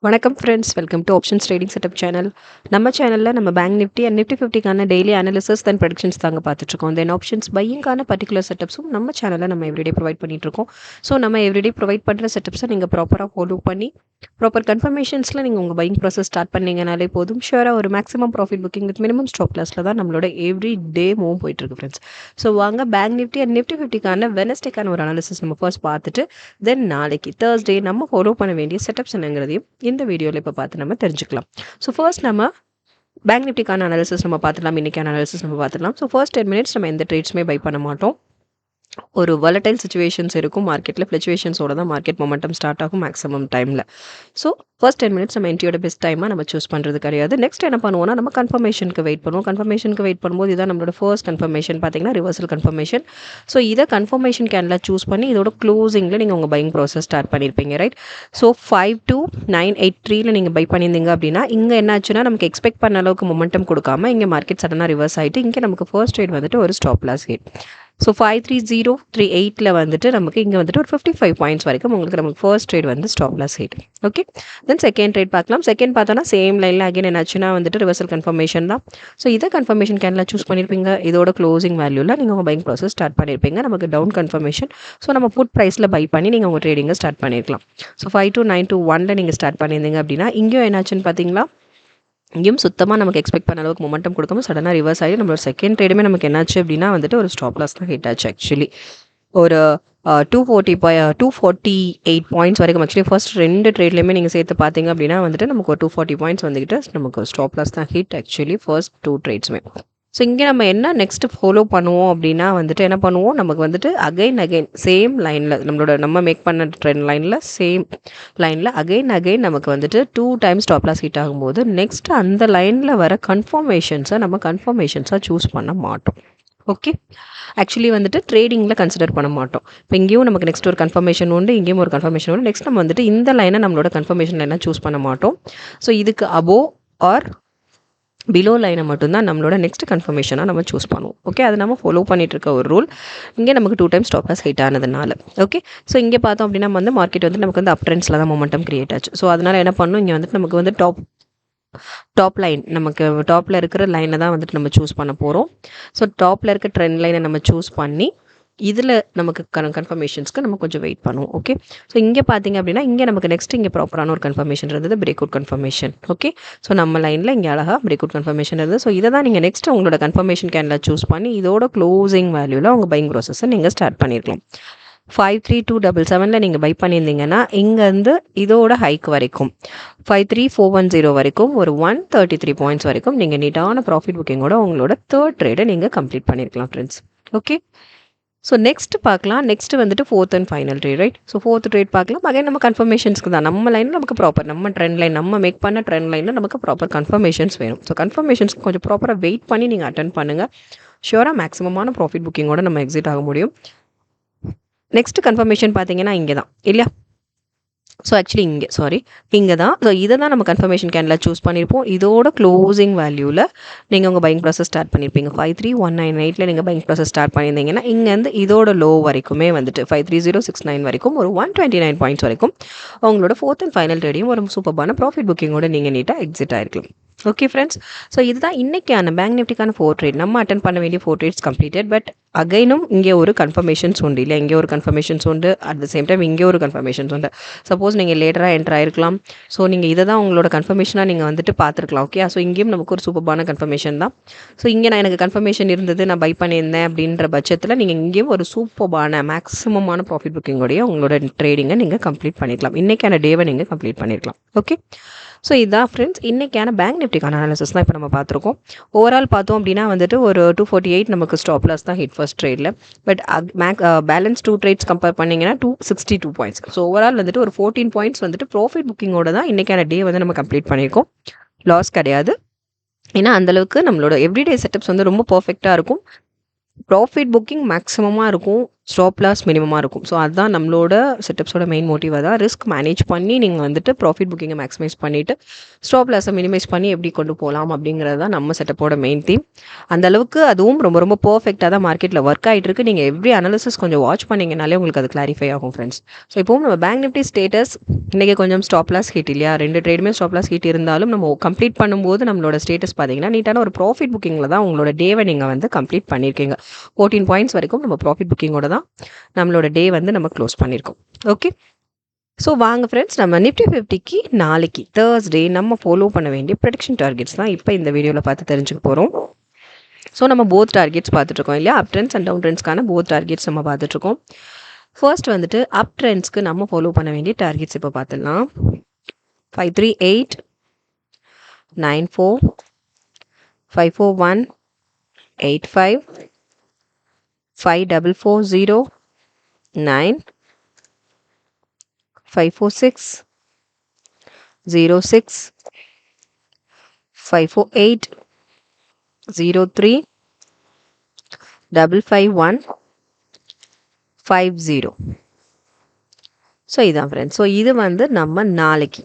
வணக்கம் friends, welcome to options trading setup channel. நம்ம சேனலில் நம்ம பேங்க் நிஃப்டி அண்ட் நிஃப்டி 50க்கான டெய்லி அனாலிசிஸ் அண்ட் ப்ரெடிக்ஷன்ஸ் தாங்க பார்த்துட்ருக்கோம். தென் ஆப்ஷன்ஸ் பையிங்கான பர்டிகுலர் செட்டப்ஸும் நம்ம சேனலில் நம்ம எவ்ரிடே ப்ரொவைட் பண்ணிட்டுருக்கோம். ஸோ நம்ம எவ்ரிடே ப்ரொவைட் பண்ணுற செட்டப்ஸை நீங்கள் ப்ராப்பராக ஃபாலோ பண்ணி ப்ராப்பர் கன்ஃபர்மேஷன்ஸில் நீங்கள் உங்கள் பையிங் ப்ராசஸ் ஸ்டார்ட் பண்ணிங்கனாலே போதும். ஷியராக ஒரு maximum profit booking with minimum stop லாஸில் தான் நம்மளோட எவ்ரி டே மூவ் போயிட்டுருக்கு ஃப்ரெண்ட்ஸ். ஸோ வாங்க பேங்க் நிஃப்டி அண்ட் நிஃப்டி 50க்கான வெனஸ்டேக்கான ஒரு அனாலிசிஸ் நம்ம ஃபர்ஸ்ட் பார்த்துட்டு தென் நாளைக்கு தேர்ஸ்டே நம்ம ஃபாலோ பண்ண வேண்டிய செட்டப்ஸ் என்னங்கிறதையும் இந்த வீடியோவில் இப்போ பார்த்து நம்ம தெரிஞ்சுக்கலாம். ஸோ ஃபர்ஸ்ட் நம்ம பேங்க் நிஃப்டிக்கான அனாலிசிஸ் நம்ம பார்த்துக்கலாம். இன்றைக்கான அனாலிசிஸ் நம்ம பார்த்துக்கலாம். ஸோ ஃபர்ஸ்ட் 10 மினிட்ஸ் நம்ம எந்த ட்ரேட்ஸுமே பை பண்ண மாட்டோம். ஒரு வாலடைல் சிச்சுவேஷன்ஸ் இருக்கும் மார்க்கெட்டில். ஃப்ளக்சுவேஷன்ஸோட தான் மார்க்கெட் மொமெண்டம் ஸ்டார்ட் ஆகும் மேக்ஸிமம் டைமில். ஸோ ஃபர்ஸ்ட் 10 மினிட்ஸ் நம்ம என்ட்ரியோட பெஸ்ட் டைமாக நம்ம சூஸ் பண்ணுறது கிடையாது. நெக்ஸ்ட் என்ன பண்ணுவோம்னா நம்ம கன்ஃபர்மேஷனுக்கு வெயிட் பண்ணுவோம். கன்ஃபர்மேஷனுக்கு வெயிட் பண்ணும்போது இதான் நம்மளோட ஃபர்ஸ்ட் கன்ஃபர்மேஷன் பார்த்தீங்கன்னா ரிவர்சல் கன்ஃபர்மேஷன். ஸோ இதை கன்ஃபர்மேஷன் கேண்டில் சூஸ் பண்ணி இதோட க்ளோசிங்கில் நீங்கள் உங்கள் பையிங் ப்ராசஸ் ஸ்டார்ட் பண்ணியிருப்பீங்க, ரைட்? ஸோ 52983 நீங்கள் பை பண்ணியிருந்தீங்க அப்படின்னா இங்கே என்ன ஆச்சுன்னா நமக்கு எக்ஸ்பெக்ட் பண்ண அளவுக்கு மொமெண்டம் கொடுக்காம இங்கே மார்க்கெட் சடனாக ரிவர்ஸ் ஆகிட்டு இங்கே நமக்கு ஃபர்ஸ்ட் ட்ரேட் வந்துட்டு ஒரு ஸ்டாப் லாஸ் ஹிட். ஸோ 53038 வந்துட்டு நமக்கு இங்கே வந்துட்டு ஒரு 55 பாயிண்ட்ஸ் வரைக்கும் நமக்கு ஃபர்ஸ்ட் ட்ரேட் வந்து stop loss hit. Okay, then second trade பார்க்கலாம். செகண்ட் பார்த்தோன்னா சேம் லைனில் அகைன் என்னாச்சுன்னா வந்துட்டு ரிவர்சல் கன்ஃபர்மேஷன் தான். ஸோ இதை கன்ஃபர்மேஷன் கேண்டில் சூஸ் பண்ணியிருப்பீங்க. இதோட க்ளோசிங் வேல்யூவில் நீங்கள் உங்கள் பையிங் ப்ராசஸ் ஸ்டார்ட் பண்ணியிருப்பீங்க. நமக்கு டவுன் கன்ஃபர்மேஷன். ஸோ நம்ம புட் ப்ரைஸில் பை பண்ணி நீங்கள் உங்கள் ட்ரேடிங்கை ஸ்டார்ட் பண்ணியிருக்கலாம். ஸோ 52921 நீங்கள் ஸ்டார்ட் பண்ணியிருந்தீங்க அப்படின்னா இங்கேயும் என்னாச்சுன்னு பார்த்தீங்களா, இங்கேயும் சுத்தமாக நமக்கு எக்ஸ்பெக்ட் பண்ண அளவுக்கு மொமெண்டம் கொடுக்காம சடனாக ரிவர்ஸ் ஆகி நம்மளோட செகண்ட் ட்ரேடுமே நமக்கு என்னாச்சு அப்படின்னா வந்துட்டு ஒரு ஸ்டாப் லாஸ் தான் ஹிட் ஆச்சு. ஆக்சுவலி ஒரு 248 பாயிண்ட்ஸ் வரைக்கும். ஆக்சுவலி ஃபர்ஸ்ட் 2 ட்ரேட்லேயுமே நீங்கள் சேர்த்து பார்த்தீங்க அப்படின்னா வந்துட்டு நமக்கு ஒரு 240 பாயிண்ட்ஸ் வந்துக்கிட்டு நமக்கு ஸ்டாப் லாஸ் தான் ஹிட் ஆக்சுவலி ஃபர்ஸ்ட் 2 ட்ரேட்ஸுமே. ஸோ இங்கே நம்ம என்ன நெக்ஸ்ட் ஃபாலோ பண்ணுவோம் அப்படின்னா வந்துட்டு என்ன பண்ணுவோம், நமக்கு வந்துட்டு அகைன் சேம் லைனில் நம்ம மேக் பண்ண ட்ரெண்ட் லைனில் சேம் லைனில் அகைன் நமக்கு வந்துட்டு 2 டைம்ஸ் ஸ்டாப் லாஸ் ஹிட் ஆகும்போது நெக்ஸ்ட் அந்த லைனில் வர கன்ஃபர்மேஷன்ஸை நம்ம கன்ஃபர்மேஷன்ஸாக சூஸ் பண்ண மாட்டோம். ஓகே, ஆக்சுவலி வந்துட்டு ட்ரேடிங்கில் கன்சிடர் பண்ண மாட்டோம். இப்போ இங்கேயும் நமக்கு நெக்ஸ்ட் ஒரு கன்ஃபர்மேஷன் உண்டு, இங்கேயும் ஒரு கன்ஃபர்மேஷன் உண்டு. நெக்ஸ்ட் நம்ம வந்துட்டு இந்த லைனை நம்மளோட கன்ஃபர்மேஷன் லைனாக சூஸ் பண்ண மாட்டோம். ஸோ இதுக்கு அபோவ் ஆர் பிலோ லைனை மட்டும்தான் நம்மளோட நெக்ஸ்ட் கன்ஃபர்மேஷனாக நம்ம சூஸ் பண்ணுவோம். ஓகே, அது நம்ம ஃபாலோ பண்ணிட்டு இருக்க ஒரு ரூல். இங்கே நமக்கு 2 டைம்ஸ் ஸ்டாப் லாஸ் ஹிட் ஆனதுனால. ஓகே, ஸோ இங்கே பார்த்தோம் அப்படின்னா வந்து மார்க்கெட் வந்து நமக்கு வந்து அப் ட்ரெண்ட்ஸில் தான் மொமெண்டம் கிரியேட் ஆச்சு. ஸோ அதனால் என்ன பண்ணணும், இங்கே வந்துட்டு நமக்கு வந்து டாப் லைன் நமக்கு டாப்பில் இருக்கிற லைனை தான் வந்துட்டு நம்ம சூஸ் பண்ண போகிறோம். ஸோ டாப்பில் இருக்க ட்ரெண்ட் லைனை நம்ம சூஸ் பண்ணி இதில் நமக்கு கன்ஃபர்மேஷன்ஸ்க்கு நம்ம கொஞ்சம் வெயிட் பண்ணுவோம். ஓகே, ஸோ இங்கே பார்த்தீங்க அப்படின்னா இங்கே நமக்கு நெக்ஸ்ட் இங்கே ப்ராப்பரான ஒரு கன்ஃபர்மேஷன் இருந்தது, break out confirmation. Okay, so நம்ம லைனில் இங்கே அழகாக பிரேக் அவுட் கன்ஃபர்மேஷன் இருந்தது. ஸோ இதை தான் நீங்கள் நெக்ஸ்ட் உங்களோட கன்ஃபர்மேஷன் கேண்டில் சூஸ் பண்ணி இதோட க்ளோசிங் வேல்யூவில் உங்கள் பையிங் ப்ராசஸை நீங்கள் ஸ்டார்ட் பண்ணியிருக்கலாம். 53277 நீங்கள் பை பண்ணியிருந்தீங்கன்னா இங்கேருந்து இதோட ஹைக் வரைக்கும் 53410 வரைக்கும் ஒரு 133 பாயிண்ட்ஸ் வரைக்கும் நீங்கள் நீட்டான ப்ராஃபிட் புக்கிங்கோட உங்களோட தேர்ட் ட்ரேடை நீங்கள் கம்ப்ளீட் பண்ணியிருக்கலாம் ஃப்ரெண்ட்ஸ். ஓகே, ஸோ நெக்ஸ்ட் பார்க்கலாம். நெக்ஸ்ட் வந்துட்டு fourth and final trade, right? So fourth trade பார்க்கலாம். அகைன் நம்ம கன்ஃபர்மேஷன்ஸ்க்கு தான் நம்ம லைனில் நமக்கு ப்ராப்பர் நம்ம ட்ரெண்ட் லைன் நம்ம மேக் பண்ண ட்ரெண்ட் லைனில் நமக்கு ப்ராப்பர் கன்ஃபர்மேஷன்ஸ் வேணும். ஸோ கன்ஃபர்மேஷன்ஸ்க்கு கொஞ்சம் ப்ராப்பராக வெயிட் பண்ணி நீங்கள் அட்டன் பண்ணுங்கள். ஷியோராக மேக்ஸிமமான ப்ராஃபிட் புக்கிங்கோட நம்ம எக்ஸிட் ஆக முடியும். நெக்ஸ்ட் கன்ஃபர்மேஷன் பார்த்தீங்கன்னா இங்கே தான் இல்லையா? ஸோ ஆக்சுவலி இங்கே தான். ஸோ இதை தான் நம்ம கன்ஃபர்மேஷன் கேண்டில் சூஸ் பண்ணியிருப்போம். இதோட க்ளோசிங் வேல்யூவில் நீங்கள் உங்கள் பையிங் ப்ராசஸ் ஸ்டார்ட் பண்ணியிருப்பீங்க. 53198 நீங்கள் பையிங் ப்ராசஸ் ஸ்டார்ட் பண்ணியிருந்தீங்கன்னா இங்கேருந்து இதோட லோ வரைக்குமே வந்துட்டு 53069 வரைக்கும் ஒரு 129 பாயிண்ட்ஸ் வரைக்கும் உங்களோட ஃபோர்த் அண்ட் ஃபைனல் ட்ரேடையும் ஒரு சூப்பரான ப்ராஃபிட் புக்கிங்கோட நீங்கள் நீட்டாக எக்ஸிட் ஆகிருக்கலாம். ஓகே ஃப்ரெண்ட்ஸ், ஸோ இதுதான் இன்றைக்கான பேங்க் நிஃப்டிக்கான 4 ட்ரேட். நம்ம அட்டன் பண்ண வேண்டிய 4 ட்ரேட்ஸ் கம்ப்ளீட்டட். பட் அகைனும் இங்கே ஒரு கன்ஃபர்மேஷன்ஸ் உண்டு இல்லை, இங்கே ஒரு கன்ஃபர்மேஷன்ஸ் உண்டு, அட் த சேம் டைம் இங்கே ஒரு கன்ஃபர்மேஷன்ஸ் உண்டு. சப்போஸ் நீங்கள் லேட்டராக என்டர் ஆகிருக்கலாம். ஸோ நீங்கள் இதை தான் உங்களோட கன்ஃபர்மேஷனாக நீங்கள் வந்துட்டு பார்த்துருக்கலாம். ஓகே, ஸோ இங்கேயும் நமக்கு ஒரு சூப்பரான கன்ஃபர்மேஷன் தான். ஸோ இங்கே எனக்கு கன்ஃபர்மேஷன் இருந்தது, நான் பை பண்ணியிருந்தேன் அப்படின்ற பட்சத்தில் நீங்கள் இங்கேயும் ஒரு சூப்பரான மேக்ஸிமமான ப்ராஃபிட் புக்கிங்கோடைய உங்களோட ட்ரேடிங்கை நீங்கள் கம்ப்ளீட் பண்ணிக்கலாம். இன்றைக்கான டேவை நீங்கள் கம்ப்ளீட் பண்ணியிருக்கலாம். ஓகே, ஸோ இதுதான் ஃப்ரெண்ட்ஸ் இன்றைக்கான பேங்க் நிஃப்டிக்கான அனாலிசிஸ் தான் இப்போ நம்ம பார்த்துருக்கோம். ஓவரால் பார்த்தோம் அப்படின்னா வந்துட்டு ஒரு 248 நமக்கு ஸ்டாப் லாஸ் தான் ஹிட் ஃபர்ஸ்ட் ட்ரேடில். பட் பேலன்ஸ் 2 ட்ரேட்ஸ் கம்பேர் பண்ணிங்கன்னா 262 பாயிண்ட்ஸ். ஸோ ஓவரால் வந்துட்டு ஒரு 14 பாயிண்ட்ஸ் வந்துட்டு ப்ராஃபிட் புக்கிங்கோட தான் இன்றைக்கான டே வந்து நம்ம கம்ப்ளீட் பண்ணியிருக்கோம். லாஸ் கிடையாது. ஏன்னா அந்தளவுக்கு நம்மளோட எவ்ரிடே செட்டப்ஸ் வந்து ரொம்ப பர்ஃபெக்டாக இருக்கும். ப்ராஃபிட் புக்கிங் மேக்ஸிமமாக இருக்கும். ஸ்டாப் லாஸ் மினிமமாக இருக்கும். ஸோ அதுதான் நம்மளோட செட்டப்ஸோட மெயின் மோட்டிவாக தான். ரிஸ்க் மேனேஜ் பண்ணி நீங்கள் வந்துட்டு ப்ராஃபிட் புக்கிங்கை மேக்ஸிமைஸ் பண்ணிவிட்டு ஸ்டாப் லாஸை மினிமைஸ் பண்ணி எப்படி கொண்டு போகலாம் அப்படிங்கிறது தான் நம்ம செட்டப்போட மெயின் தீம். அந்தளவுக்கு அதுவும் ரொம்ப ரொம்ப பர்ஃபெக்டாக தான் மார்க்கெட்டில் ஒர்க் ஆகிட்டு இருக்கு. நீங்கள் எவ்ரி அனாலிசிஸ் கொஞ்சம் வாட்ச் பண்ணிங்கனாலே உங்களுக்கு அது கிளாரிஃபை ஆகும் ஃப்ரெண்ட்ஸ். ஸோ இப்போவும் நம்ம பேங்க் நிஃப்டி ஸ்டேட்டஸ் இன்றைக்கி கொஞ்சம் ஸ்டாப் லாஸ் ஹிட் இல்லையா, 2 ட்ரேடுமே ஸ்டாப் லாஸ் ஹிட் இருந்தாலும் நம்ம கம்ப்ளீட் பண்ணும்போது நம்மளோட ஸ்டேட்டஸ் பார்த்தீங்கன்னா நீட்டான ஒரு ப்ராஃபிட் புக்கிங்கில் தான் உங்களோட டேவை நீங்கள் வந்து கம்ப்ளீட் பண்ணியிருக்கீங்க. 14 பாயிண்ட்ஸ் வரைக்கும் நம்ம ப்ராஃபிட் புக்கிங்கோட தான் நம்மளோட டே வந்து நம்ம க்ளோஸ் பண்ணியிருக்கோம். ஓகே, ஸோ வாங்க ஃப்ரெண்ட்ஸ், நம்ம நிஃப்டி 50க்கு நாளைக்கு தேர்ஸ்டே நம்ம ஃபாலோ பண்ண வேண்டிய ப்ரெடிக்ஷன் டார்கெட்ஸ் தான் இப்போ இந்த வீடியோவில் பார்த்து தெரிஞ்சுக்க போகிறோம். ஸோ நம்ம போத் டார்கெட்ஸ் பார்த்துட்ருக்கோம் இல்லையா, அப் ட்ரெண்ட்ஸ் அண்ட் டவுன் ட்ரெண்ட்ஸ்க்கான போத் டார்கெட்ஸ் நம்ம பார்த்துட்ருக்கோம். ஃபர்ஸ்ட் வந்துட்டு அப் ட்ரெண்ட்ஸ்க்கு நம்ம ஃபாலோ பண்ண வேண்டிய டார்கெட்ஸ் இப்போ பார்த்துடலாம். 538, 94, 541, 85, 5440, 9, 546, 06, 548, 03, 551, 50. ஸோ இதான் ஃப்ரெண்ட்ஸ். ஸோ இது வந்து நம்ம நாளைக்கு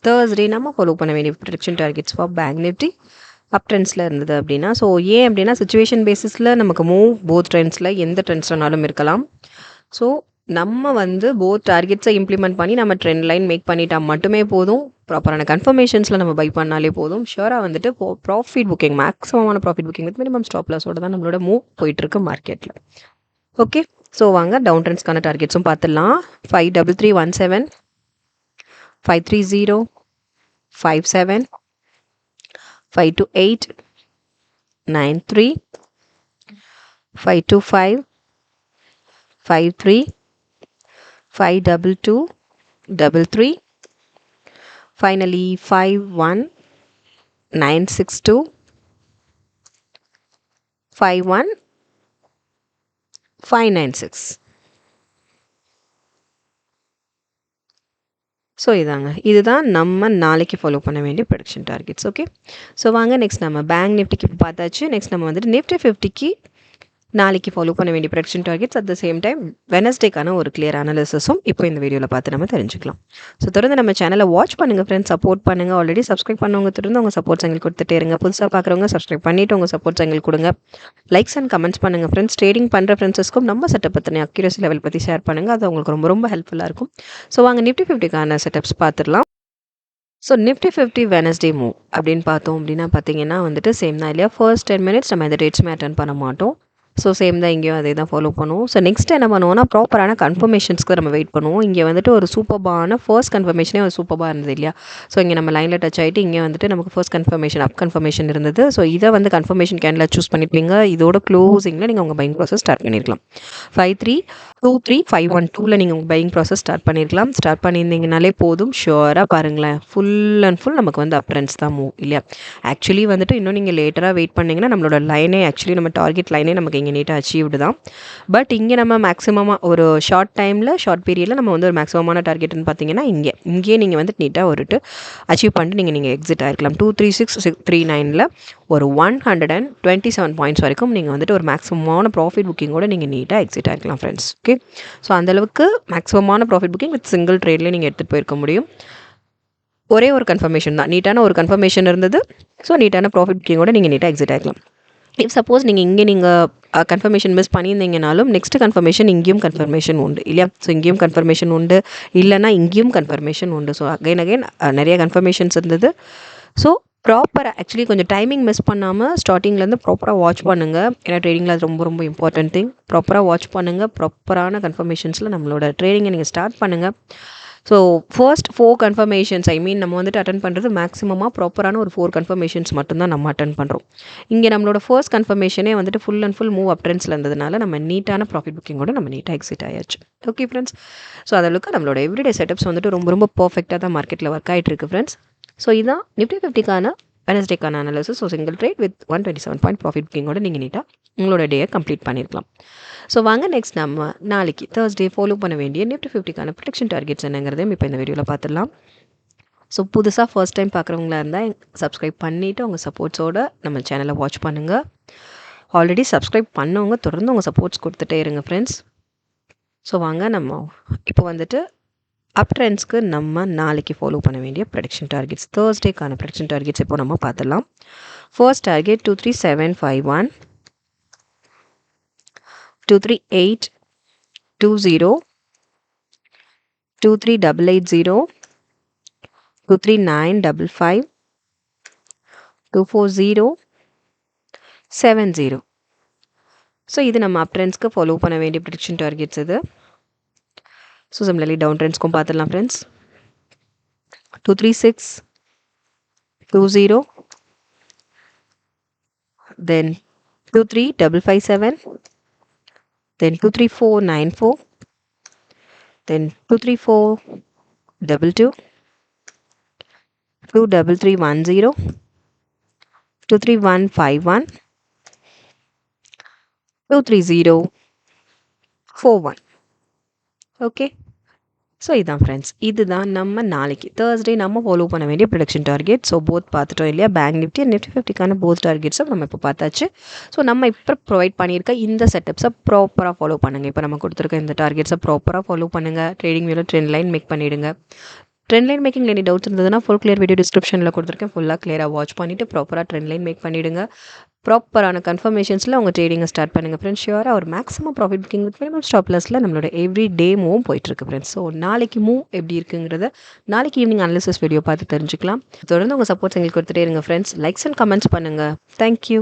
தேர்ஸ்டே நம்ம ஃபாலோ பண்ண வேண்டிய prediction targets for bank Nifty up ட்ரெண்ட்ஸில் இருந்தது அப்படின்னா. ஸோ ஏன் அப்படின்னா சிச்சுவேஷன் பேசிஸில் நமக்கு மூவ் போத் ட்ரெண்ட்ஸில் எந்த ட்ரெண்ட்ஸ்னாலும் இருக்கலாம். ஸோ நம்ம வந்து போத் டார்கெட்ஸை இம்ப்ளிமெண்ட் பண்ணி நம்ம ட்ரெண்ட் லைன் மேக் பண்ணிட்டா மட்டுமே போதும். ப்ராப்பரான கன்ஃபர்மேஷன்ஸில் நம்ம பை பண்ணாலே போதும். ஷியோராக வந்துட்டு ப்ராஃபிட் புக்கிங், மேக்ஸிமமான profit booking with minimum stop லாஸோட தான் நம்மளோட மூவ் போயிட்டுருக்கு மார்க்கெட்டில். ஓகே, ஸோ வாங்க டவுன் ட்ரெண்ட்ஸ்க்கான டார்கெட்ஸும் பார்த்துடலாம். 53317, 530, 57, 528, 93, 525, 53, 522, 33, finally 51962, 51596. ஸோ இதுதான் நம்ம நாளைக்கு ஃபாலோ பண்ண வேண்டிய ப்ரெடிக்ஷன் டார்கெட்ஸ். ஓகே, ஸோ வாங்க நெக்ஸ்ட் நம்ம பேங்க் நிஃப்டிக்கு பார்த்தாச்சு. நெக்ஸ்ட் நம்ம வந்துட்டு நிஃப்டி 50க்கு நாளைக்கு ஃபாலோ பண்ண வேண்டிய prediction targets, at the same time வெனஸ்டேக்கான ஒரு கிளியர் அனாலிசிஸும் இப்போ இந்த வீடியோவில் பார்த்து நம்ம தெரிஞ்சுக்கலாம். ஸோ தொடர்ந்து நம்ம சேனலை வாட்ச் பண்ணுங்கள் ஃப்ரெண்ட்ஸ், சப்போர்ட் பண்ணுங்கள். ஆல்ரெடி சப்ஸ்கிரைப் பண்ணவங்க தொடர்ந்து உங்கள் சப்போர்ட்ஸ் எங்களுக்கு கொடுத்துட்டே இருங்க. புதுசாக பார்க்குறவங்க சப்ஸ்கிரைப் பண்ணிவிட்டு உங்கள் சப்போர்ட்ஸ் எங்களுக்கு கொடுங்க. லைக்ஸ் அண்ட் கமெண்ட்ஸ் பண்ணுங்கள் ஃப்ரெண்ட்ஸ். ட்ரேடிங் பண்ணுற ஃப்ரெண்ட்ஸஸ்க்கும் நம்ம செட்டப் பற்றின அக்யூரசி லெவல் பற்றி ஷேர் பண்ணுங்கள். அது உங்களுக்கு ரொம்ப ரொம்ப ஹெல்ப்ஃபுல்லாக இருக்கும். ஸோ வாங்க நிஃப்டி 50க்கான செட்டப்ஸ் பார்த்துடலாம். ஸோ நிஃப்டி 50 வெனஸ்டே மூவ் அப்படின்னு பார்த்தோம் அப்படின்னா பார்த்தீங்கன்னா வந்துட்டு சேம் தான் இல்லையா. ஃபர்ஸ்ட் 10 மினிட்ஸ் நம்ம எந்த டேட்ஸுமே அட்டன் பண்ண மாட்டோம். ஸோ சேம் தான் இங்கேயும் அதே தான் ஃபாலோ பண்ணுவோம். ஸோ நெக்ஸ்ட் என்ன பண்ணுவோம்னா ப்ராப்பரான கன்ஃபர்மேஷன்ஸ்க்கு நம்ம வெயிட் பண்ணுவோம். இங்கே வந்துட்டு ஒரு சூப்பர்பான ஃபர்ஸ்ட் கன்ஃபர்மேஷனே ஒரு சூப்பராக இருந்தது இல்லையா. ஸோ இங்கே நம்ம லைனில் டச் ஆகிட்டு இங்கே வந்துட்டு நமக்கு ஃபர்ஸ்ட் கன்ஃபர்மேஷன் அப் கன்ஃபர்மேஷன் இருந்தது. ஸோ இதை வந்து கன்ஃபர்மேஷன் கேண்டில் சூஸ் பண்ணிப்பீங்க. இதோட க்ளோசிங்கில் நீங்கள் உங்கள் பையிங் ப்ராசஸ் ஸ்டார்ட் பண்ணியிருக்கலாம். 5323 512 நீங்கள் உங்கள் பையிங் ப்ராசஸ் ஸ்டார்ட் பண்ணியிருக்கலாம். ஸ்டார்ட் பண்ணியிருந்தீங்கனாலே போதும். ஷுவராக பாருங்களேன், ஃபுல் அண்ட் ஃபுல் நமக்கு வந்து அப் ட்ரெண்ட்ஸ் தான் மூவ் இல்லையா. ஆக்சுவலி வந்துட்டு இன்னும் நீங்கள் லேட்டராக வெயிட் பண்ணிங்கன்னா நம்மளோட லைனே ஆக்சுவலி நம்ம டார்கெட் லைனே நமக்கு இங்கே நீட்டாக அச்சீவ்டு தான். பட் இங்கே நம்ம மேக்ஸிமமாக ஒரு ஷார்ட் டைமில் ஷார்ட் பீரியடில் நம்ம வந்து ஒரு மேக்ஸிமமான டார்கெட்னு பார்த்தீங்கன்னா இங்கேயே நீங்கள் வந்து நீட்டாக ஒரு அச்சீவ் பண்ணிட்டு நீங்கள் எக்ஸிட் ஆகிருக்கலாம். 23639 ஒரு 127 பாயிண்ட்ஸ் வரைக்கும் நீங்கள் வந்துட்டு ஒரு மேக்ஸிமமான ப்ராஃபிட் புக்கிங்கோட நீங்கள் நீட்டாக எக்ஸிட் ஆகிருக்கலாம் ஃப்ரெண்ட்ஸ். ஓகே, ஸோ அந்தளவுக்கு மேக்ஸிமமான ப்ராஃபிட் புக்கிங் வித் சிங்கிள் ட்ரேட்லேயே நீங்கள் எடுத்துகிட்டு போயிருக்க முடியும். ஒரே ஒரு கன்ஃபர்மேஷன் தான், நீட்டான ஒரு கன்ஃபர்மேஷன் இருந்தது. ஸோ நீட்டான ப்ராஃபிட் புக்கிங்கோட நீங்கள் நீட்டாக எக்ஸிட் ஆகிக்கலாம். இஃப் சப்போஸ் நீங்கள் கன்ஃபர்மேஷன் மிஸ் பண்ணியிருந்தீங்கனாலும் நெக்ஸ்ட் கன்ஃபர்மேஷன் இங்கேயும் கன்ஃபர்மேஷன் உண்டு இல்லையா. ஸோ இங்கேயும் கன்ஃபர்மேஷன் உண்டு, இல்லைனா இங்கேயும் கன்ஃபர்மேஷன் உண்டு. ஸோ அகைன் நிறைய கன்ஃபர்மேஷன்ஸ் இருந்தது. ஸோ ப்ராப்பராக ஆக்சுவலி கொஞ்சம் டைமிங் மிஸ் பண்ணாமல் ஸ்டார்டிங்லேருந்து ப்ராப்பராக வாட்ச் பண்ணுங்கள். ஏன்னா ட்ரேடிங்கில் அது ரொம்ப ரொம்ப இம்பார்ட்டன்ட் திங். ப்ராப்பராக வாட்ச் பண்ணுங்கள். ப்ராப்பரான கன்ஃபர்மேஷன்ஸில் நம்மளோட ட்ரேடிங்கை நீங்கள் ஸ்டார்ட் பண்ணுங்கள். ஸோ ஃபர்ஸ்ட் 4 கன்ஃபர்மேஷன்ஸ் நம்ம வந்துட்டு அட்டன் பண்ணுறது மேக்ஸிமமாக ப்ராப்பரான ஒரு 4 கன்ஃபர்மேஷன்ஸ் மட்டும்தான் நம்ம அட்டன் பண்ணுறோம். இங்கே நம்மளோட ஃபர்ஸ்ட் கன்ஃபர்மேஷனே வந்துட்டு full and full move up ட்ரெண்ட்ஸில் இருந்ததுனால நம்ம நீட்டான ப்ராஃபிட் புக்கிங்கோட நம்ம நீட்டாக எக்ஸிட் ஆயாச்சு. ஓகே ஃப்ரெண்ட்ஸ், ஸோ அதற்கு நம்மளோட எவ்ரிடே செட்டப்ஸ் வந்துட்டு ரொம்ப ரொம்ப பர்ஃபெக்டாக தான் மார்க்கெட்டில் ஒர்க் ஆகிட்டு இருக்கு ஃப்ரெண்ட்ஸ். ஸோ இதுதான் நிஃப்டி 50க்கான வெனஸ்டேக்கான analysis. So single trade with 127 point profit புக்கிங்கோட நீங்கள் நீட்டாக உங்களோட டேயை கம்ப்ளீட் பண்ணியிருக்கலாம். ஸோ வாங்க நெக்ஸ்ட் நம்ம நாளைக்கு தேர்ஸ்டே ஃபாலோ பண்ண வேண்டிய நிஃப்டி 50க்கான ப்ரொடெக்ஷன் டார்கெட்ஸ் என்னங்கிறதையும் இப்போ இந்த வீடியோவில் பார்த்துடலாம். ஸோ புதுசாக ஃபர்ஸ்ட் டைம் பார்க்குறவங்களா இருந்தால் சப்ஸ்கிரைப் பண்ணிவிட்டு உங்கள் சப்போர்ட்ஸோடு நம்ம சேனலை வாட்ச் பண்ணுங்கள். ஆல்ரெடி சப்ஸ்கிரைப் பண்ணவங்க தொடர்ந்து உங்கள் சப்போர்ட்ஸ் கொடுத்துட்டே இருங்க ஃப்ரெண்ட்ஸ். ஸோ வாங்க நம்ம இப்போ வந்துட்டு அப் ட்ரெண்ட்ஸ்க்கு நம்ம நாளைக்கு ஃபாலோ பண்ண வேண்டிய ப்ரெடிக்ஷன் டார்கெட்ஸ், தேர்ஸ்டேக்கான ப்ரெடிக்ஷன் டார்கெட்ஸ் இப்போ நம்ம பார்த்துடலாம். First target 23751, 23820, 23880, 23955, 24070. ஸோ இது நம்ம அப் ட்ரெண்ட்ஸ்க்கு ஃபாலோ பண்ண வேண்டிய ப்ரெடிக்ஷன் டார்கெட்ஸ் இது. ஸோ சிமிலர்லி டவுன் ட்ரெண்ட்ஸ்க்கும் பார்த்துடலாம் friends. 23620, then 23557, then 23494, then 23422, 23310, 23151, 23041. Okay, so இதுதான் ஃப்ரெண்ட்ஸ், இதுதான் நம்ம நாளைக்கு தேர்ஸ்டே நம்ம ஃபாலோ பண்ண வேண்டிய ப்ரொடக்ஷன் டார்கெட். ஸோ போத் பார்த்துட்டோம் இல்லையா, பேங்க் நிஃப்டி அண்ட் நிஃப்டி 50க்கான போத் டார்கெட்ஸும் நம்ம இப்போ பார்த்தாச்சு. ஸோ நம்ம இப்போ ப்ரொவைட் பண்ணியிருக்க இந்த செட்டப்ஸை ப்ராப்பராக ஃபாலோ பண்ணுங்கள். இப்போ நம்ம கொடுத்துருக்க இந்த டார்கெட்ஸை ப்ராப்பராக ஃபாலோ பண்ணுங்கள். ட்ரேடிங் வியூவில் ட்ரெண்ட் லைன் மேக் பண்ணிவிடுங்க. Trend line making any doubts இருந்ததுன்னா ஃபுல் கிளியர் வீடியோ டிஸ்கிரிப்ஷனில் கொடுத்துருக்கேன். ஃபுல்லாக கிளியராக வாட்ச் பண்ணிவிட்டு ப்ராப்பராக ட்ரெண்ட் லைன் மேக் பண்ணிவிடுங்க. ப்ராப்பரான கன்ஃபர்மேஷன்ஸில் உங்கள் ட்ரேடிங்கை ஸ்டார்ட் பண்ணுங்கள் ஃப்ரெண்ட்ஸ். ஷியோராக ஒரு maximum profit booking with minimum stop லாஸில் நம்மளோட எவ்ரி டே மூவும் போயிட்டுருக்கு ஃப்ரெண்ட்ஸ். ஸோ நாளைக்கு மூவ் எப்படி இருக்குங்கிறத நாளைக்கு ஈவினிங் அனாலிசிஸ் வீடியோ பார்த்து தெரிஞ்சுக்கலாம். தொடர்ந்து உங்கள் சப்போர்ட்ஸ் எங்களுக்கு கொடுத்துட்டே இருங்க ஃப்ரெண்ட்ஸ். லைக்ஸ் அண்ட் கமெண்ட்ஸ் பண்ணுங்கள். தேங்க்யூ.